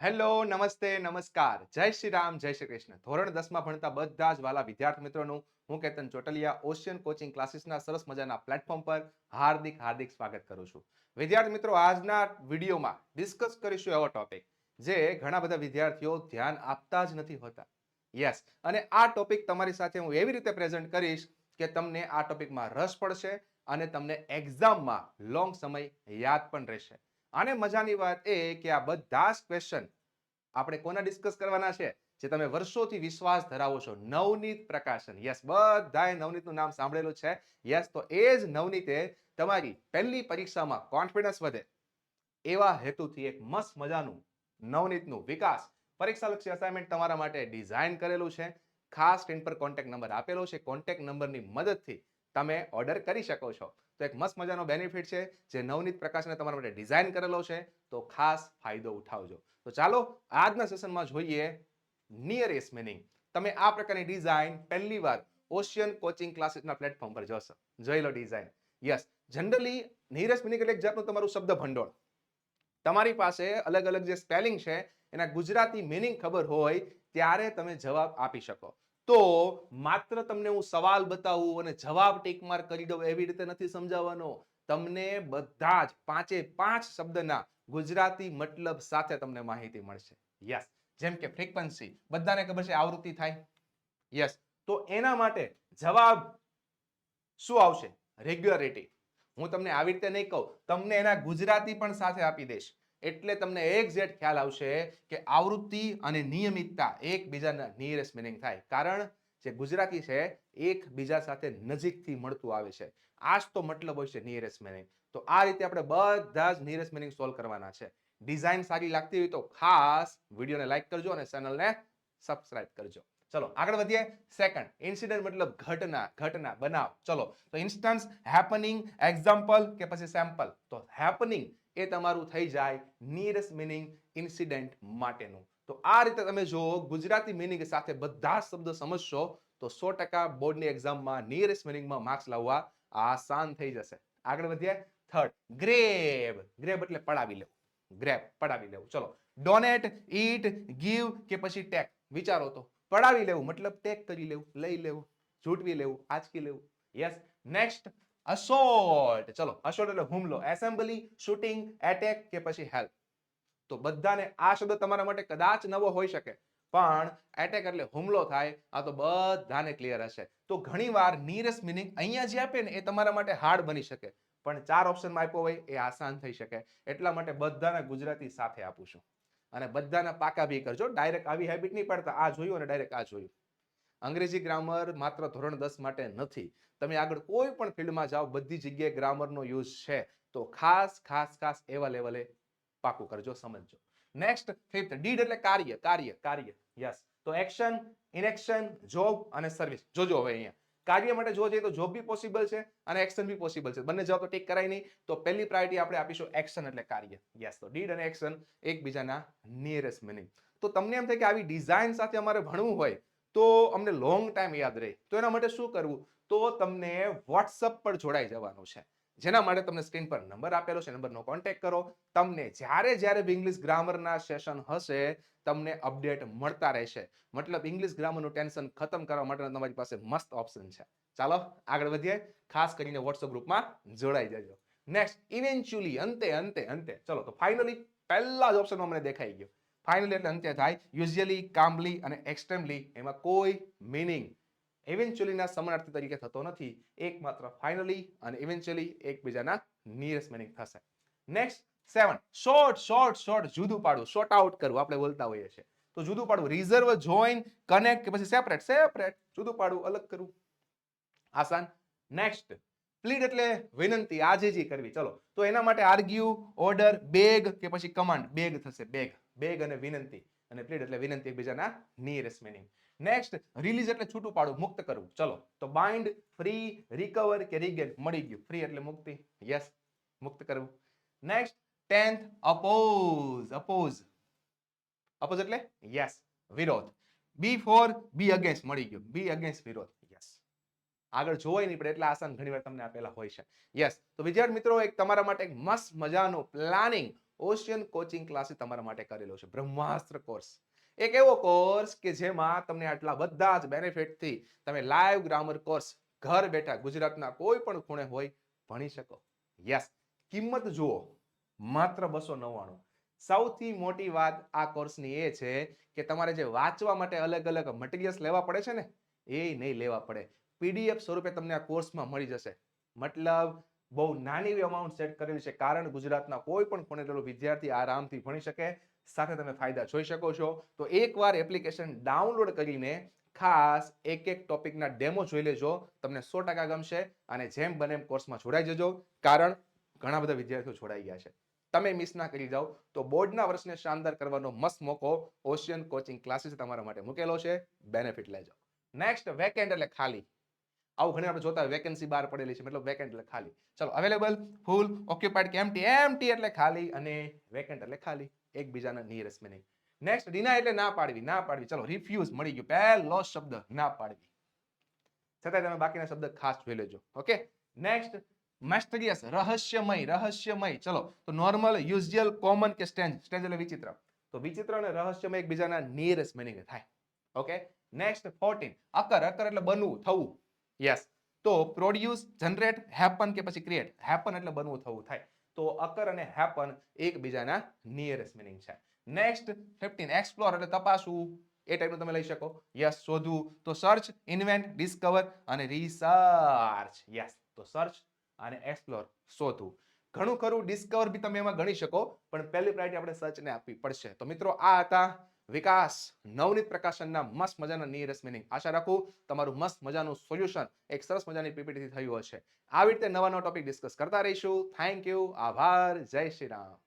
Hello, નમસ્તે, નમસ્કાર, જય શ્રી રામ, જય શ્રી કૃષ્ણ. ધોરણ 10 માં ભણતા બધા જ વાલા વિદ્યાર્થી મિત્રોનું હું કેતન ચોટલિયા ઓશિયન કોચિંગ ક્લાસીસના સરસ મજાના પ્લેટફોર્મ પર હાર્દિક હાર્દિક સ્વાગત કરું છું. વિદ્યાર્થી મિત્રો, આજના વિડીયોમાં ડિસ્કસ કરીશું એવો ટોપિક જે ઘણા બધા વિદ્યાર્થીઓ ધ્યાન આપતા જ નથી હોતા. યસ, અને આ ટોપિક તમારી સાથે હું એવી રીતે પ્રેઝન્ટ કરીશ કે તમને આ ટોપિકમાં રસ પડશે અને તમને એક્ઝામમાં લોંગ સમય યાદ પણ રહેશે. અને મજાની વાત એ કે આ બધા જ ક્વેશ્ચન આપણે કોના ડિસ્કસ કરવાના છે જે તમે વર્ષોથી વિશ્વાસ ધરાવો છો, નવનીત પ્રકાશન. યસ, બધાએ નવનીતનું નામ સાંભળેલું છે. યસ, તો એ જ નવનીતે તમારી પહેલી પરીક્ષામાં કોન્ફિડન્સ વધે એવા હેતુથી એક મસ્ત મજાનું નવનીતનું વિકાસ પરીક્ષાલક્ષી અસાઇનમેન્ટ તમારા માટે ડિઝાઇન કરેલું છે. ખાસ સ્ક્રીન પર કોન્ટેક્ટ નંબર આપેલો છે. કોન્ટેક્ટ નંબરની મદદથી તમે ઓર્ડર કરી શકો છો. તો એક મસ્ત મજાનો બેનિફિટ છે જે નવનીત પ્રકાશને તમારા માટે ડિઝાઇન કરેલો છે. તો ખાસ ફાયદો ઉઠાવજો. તો ચાલો આજના સેશનમાં જોઈએ નિયરેસ્ટ મિનિંગ. તમે આ પ્રકારની ડિઝાઇન પહેલી વાર ઓશિયન કોચિંગ ક્લાસીસના પ્લેટફોર્મ પર જોશો. જોઈ લો design. Yes, generally nearest meaning એટલે એક જાતનું તમારું શબ્દ ભંડોળ. તમારી પાસે અલગ અલગ જે સ્પેલિંગ છે એના ગુજરાતી મીનિંગ ખબર હોય ત્યારે તમે જવાબ આપી શકો. તો માત્ર તમને હું સવાલ બતાવું અને જવાબ ટીક માર્ક કરી દઉં એવી રીતે નથી સમજાવવાનો. તમને બધા જ પાંચે પાંચ શબ્દના ગુજરાતી મતલબ સાથે તમને માહિતી મળશે. યસ, જેમ કે ફ્રીક્વન્સી, બધાને ખબર છે આવૃત્તિ થાય. યસ, તો એના માટે જવાબ શું આવશે? રેગ્યુલરિટી. હું તમને આવી રીતે નહીં કહું, તમને એના ગુજરાતી પણ સાથે આપી દઈશ. એટલે તમને એક્ઝેક્ટ ખ્યાલ આવશે કે આવૃત્તિ અને નિયમિતતા એકબીજાના નિયરેસ્ટ મિનિંગ થાય. કારણ જે ગુજરાતી છે એકબીજા સાથે નજીકથી મળતું આવે છે. આ જ તો મતલબ હોય છે નિયરેસ્ટ મિનિંગ. તો આ રીતે આપણે બધા જ નિયરેસ્ટ મિનિંગ સોલ્વ કરવાના છે. ડિઝાઇન સારી લાગતી હોય તો ખાસ વિડીયોને લાઈક કરજો અને ચેનલને સબસ્ક્રાઇબ કરજો. ચલો આગળ વધીએ. સેકન્ડ, ઇન્સિડન્ટ મતલબ ઘટના, ઘટના, બનાવ. ચલો, તો ઇન્સ્ટન્સ, હેપનિંગ, એક્ઝામ્પલ કે પછી સેમ્પલ. તો હેપનિંગ એ તમારું થઈ જાય નિયરેસ્ટ મિનિંગ ઇન્સિડન્ટ માટેનું. તો આ રીતે તમે જો ગુજરાતી મિનિંગ સાથે બધા શબ્દો સમજશો તો 100% બોર્ડની એક્ઝામમાં નિયરેસ્ટ મિનિંગમાં માર્ક્સ લાવવા આસાન થઈ જશે. આગળ વધીએ. Third, grab. ગ્રેબ એટલે પડાવી લેવું. ગ્રેબ, પડાવી લેવું. ચલો, ડોનેટ, ઈટ, ગીવ કે પછી ટેક. વિચારો તો. પડાવી લેવું મતલબ ટેક કરી લેવું, લઈ લેવું, ઝૂંટવી લેવું, આંચકી લેવું. યસ. Next, assault. ચલો, અસોલ્ટ એટલે હુમલો. એસેમ્બલી, શૂટિંગ, એટેક કે પછી હેલ્પ. તો બધાને આ શબ્દ તમારા માટે કદાચ નવો હોઈ શકે, પણ એટેક એટલે હુમલો થાય આ તો બધાને ક્લિયર હશે. તો ઘણીવાર નિયરેસ્ટ મિનિંગ અહીંયા જે આપે ને એ તમારા માટે હાર્ડ બની શકે, પણ 4 ઓપ્શનમાં આપ્યો હોય એ આસાન થઈ શકે. એટલા માટે બધાને ગુજરાતી સાથે આપું છું. અને બધાને પાકા બી કરજો. ડાયરેક્ટ આવી હેબિટ નહીં પડતા આ જોયું અને ડાયરેક્ટ આ જોયું. અંગ્રેજી ગ્રામર માત્ર ધોરણ 10 માટે નથી. તમે આગળ કોઈ પણ ફિલ્ડમાં જાઓ બધી જગ્યાએ ગ્રામરનો યુઝ છે. તો ખાસ ખાસ ખાસ એવા લેવલે પાકું કરજો, સમજજો. નેક્સ્ટ, ફિફ્થ, ડીડ એટલે કાર્ય, કાર્ય, કાર્ય. યસ, તો એક્શન, ઇનેક્શન, જોબ અને સર્વિસ. જોજો હવે અહીંયા કાર્ય માટે જોવા જઈએ તો જોબ બી પોસિબલ છે અને એક્શન બી પોસિબલ છે. બંને જવાબ તો ટીક કરાય નહીં. તો પહેલી પ્રાયોરિટી આપણે આપીશું એક્શન એટલે કાર્ય. યસ, તો ડીડ અને એક્શન એકબીજાના નિયરેસ્ટ મિનિંગ. તો તમને એમ થાય કે આવી ડિઝાઇન સાથે અમારે ભણવું હોય તો અમને લોંગ ટાઈમ યાદ રહે તો એના માટે શું કરવું? તો તમને વોટ્સઅપ પર જોડાઈ જવાનું છે. જેના માટે તમને સ્ક્રીન પર નંબર આપેલો છે, નંબરનો કોન્ટેક્ટ કરો. તમને જ્યારે જ્યારે બી ઇંગ્લિશ ગ્રામરના સેશન હશે તમને અપડેટ મળતા રહેશે. મતલબ ઇંગ્લિશ ગ્રામરનું ટેન્શન ખતમ કરવા માટે તમારી પાસે મસ્ત ઓપ્શન છે. ચાલો આગળ વધીએ. ખાસ કરીને વોટ્સઅપ ગ્રુપમાં જોડાઈ જજો. નેક્સ્ટ, ઇવેન્ચ્યુઅલી, અંતે, અંતે, અંતે. ચલો, તો ફાઇનલી પહેલા જ ઓપ્શનમાં મને દેખાઈ ગયો. ફાઇનલી એટલે અંતે થાય. યુઝ્યુઅલી, કામલી અને એક્સ્ટ્રીમલી એમાં કોઈ મીનિંગ ઇવેન્ચ્યુઅલીના સમાનાર્થી તરીકે થતો નથી. એકમાત્ર ફાઇનલી અને ઇવેન્ચ્યુઅલી એકબીજાના નિયરેસ્ટ મિનિંગ થશે. Next, 7, short, short, short. જુદું પાડવું, શોર્ટ આઉટ કરવું આપણે બોલતા હોઈએ છીએ. તો જુદું પાડવું, રિઝર્વ, જોઈન, કનેક્ટ કે પછી સેપરેટ. સેપરેટ, જુદું પાડવું, અલગ કરવું. આસાન. નેક્સ્ટ, પ્લીડ એટલે વિનંતી, આજીજી કરવી. ચલો, તો એના માટે આર્ગ્યુ, ઓર્ડર, બેગ કે પછી કમાન્ડ. બેગ થશે, બેગ. બેગ અને વિનંતી અને પ્લીડ એટલે વિનંતી એકબીજાના નિયરેસ્ટ મિનિંગ. નેક્સ્ટ, રિલીઝ એટલે છૂટું પાડવું, મુક્ત કરવું. ચલો, તો બાઇન્ડ, ફ્રી, રિકવર કે રીગેન. મળી ગયું. ફ્રી એટલે મુક્તિ. યસ, મુક્ત કરવું. Next, 10th, oppose. Oppose, oppose એટલે યસ, વિરોધ. બી ફોર બી અગેન્સ્ટ. મળી ગયું. બી અગેન્સ્ટ વિરોધ. યસ, આગળ જોવાય નહીં પડે એટલા આસાન ઘણીવાર તમને આપેલા હોય છે. યસ, તો વિદ્યાર્થી મિત્રો એક તમારા માટે એક મસ્ત મજાનું પ્લાનિંગ ઓશિયન કોચિંગ ક્લાસીસ તમારા માટે કરેલો છે. બ્રહ્માસ્ત્ર કોર્સ. એક એવો કોર્સ કે જેમાં તમને આટલા બધા જ બેનિફિટથી તમે લાઈવ ગ્રામર કોર્સ ઘર બેઠા ગુજરાતના કોઈ પણ ખૂણે હોય ભણી શકો. યસ, કિંમત જુઓ, માત્ર 299. સૌથી મોટી વાત આ કોર્સની એ છે કે તમારે જે વાંચવા માટે અલગ અલગ મટીરિયલ્સ લેવા પડે છે ને, એ નહીં લેવા પડે. પીડીએફ સ્વરૂપે તમને આ કોર્સમાં મળી જશે. મતલબ બહુ નાની એવી અમાઉન્ટ સેટ કરેલી છે, કારણ ગુજરાતના કોઈ પણ ખૂણે રહેલો વિદ્યાર્થી આરામથી ભણી શકે. સાથે તમે ફાયદા જોઈ શકો છો. તો એકવાર એપ્લિકેશન ડાઉનલોડ કરીને ખાસ એક એક ટોપિકના ડેમો જોઈ લેજો, તમને 100% ગમશે. અને જેમ બને એમ કોર્સમાં જોડાઈ જજો, કારણ ઘણા બધા વિદ્યાર્થીઓ જોડાઈ ગયા છે. તમે મિસ ના કરી જાઓ. તો બોર્ડના વર્ષને શાનદાર કરવાનો મસ્ત મોકો ઓશિયન કોચિંગ ક્લાસીસ તમારા માટે મૂકેલો છે. બેનિફિટ લેજો. નેક્સ્ટ, વેકેન્ટ એટલે ખાલી. આવું ઘણી આપણે જોતા વેકેન્સી બહાર પડેલી છે, મતલબ વેકેન્ટ એટલે ખાલી. ચલો, અવેલેબલ, ફૂલ, ઓક્યુપાઈડ કે એમ્પ્ટી. એમ્પ્ટી એટલે ખાલી અને વેકેન્ટ એટલે ખાલી, એકબીજાના નિયરેસ્ટ મિનિંગ. નેક્સ્ટ, ડિનાય એટલે ના પાડવી. ના પાડવી, ચલો, રિફ્યુઝ મળી ગયું. પહેલો શબ્દ ના પાડવી. છતાંય તમે બાકીના શબ્દ ખાસ જોઈ લેજો. ઓકે. નેક્સ્ટ, મિસ્ટીરિયસ, રહસ્યમય. રહસ્યમય, ચલો, તો નોર્મલ, યુઝ્યુઅલ, કોમન કે સ્ટ્રેન્જ. સ્ટ્રેન્જ એટલે વિચિત્ર. તો વિચિત્ર અને રહસ્યમય એકબીજાના નિયરેસ્ટ મિનિંગ થાય. ઓકે. નેક્સ્ટ, 14, અકર. અકર એટલે બનવું, થવું. યસ. તો પ્રોડ્યુસ, જનરેટ, હેપન કે પછી ક્રિએટ. હેપન એટલે બનવું, થવું થાય. તો અકર અને હેપન એકબીજાના નિયરેસ્ટ મિનિંગ છે. નેક્સ્ટ, 15, એક્સપ્લોર એટલે તપાસવું. એ ટાઈપનું તમે લઈ શકો. યસ, શોધવું. તો સર્ચ, ઇન્વેન્ટ, ડિસ્કવર અને રિસર્ચ. યસ, તો સર્ચ અને એક્સપ્લોર, શોધવું. ઘણું ખરું ડિસ્કવર બી તમે એમાં ગણી શકો, પણ પહેલી પ્રાયોરિટી આપણે સર્ચને આપવી પડશે. તો મિત્રો, આ હતા વિકાસ નવનીત પ્રકાશનના મસ્ત મજાના નિયરેસ્ટ મિનિંગ. આશા રાખું તમારું મસ્ત મજાનું સોલ્યુશન એક સરસ મજાની પીપીટીથી થયું હશે. આવી રીતે નવા નવા ટોપિક ડિસ્કસ કરતા રહીશું. થેન્ક યુ, આભાર, જય શ્રી રામ.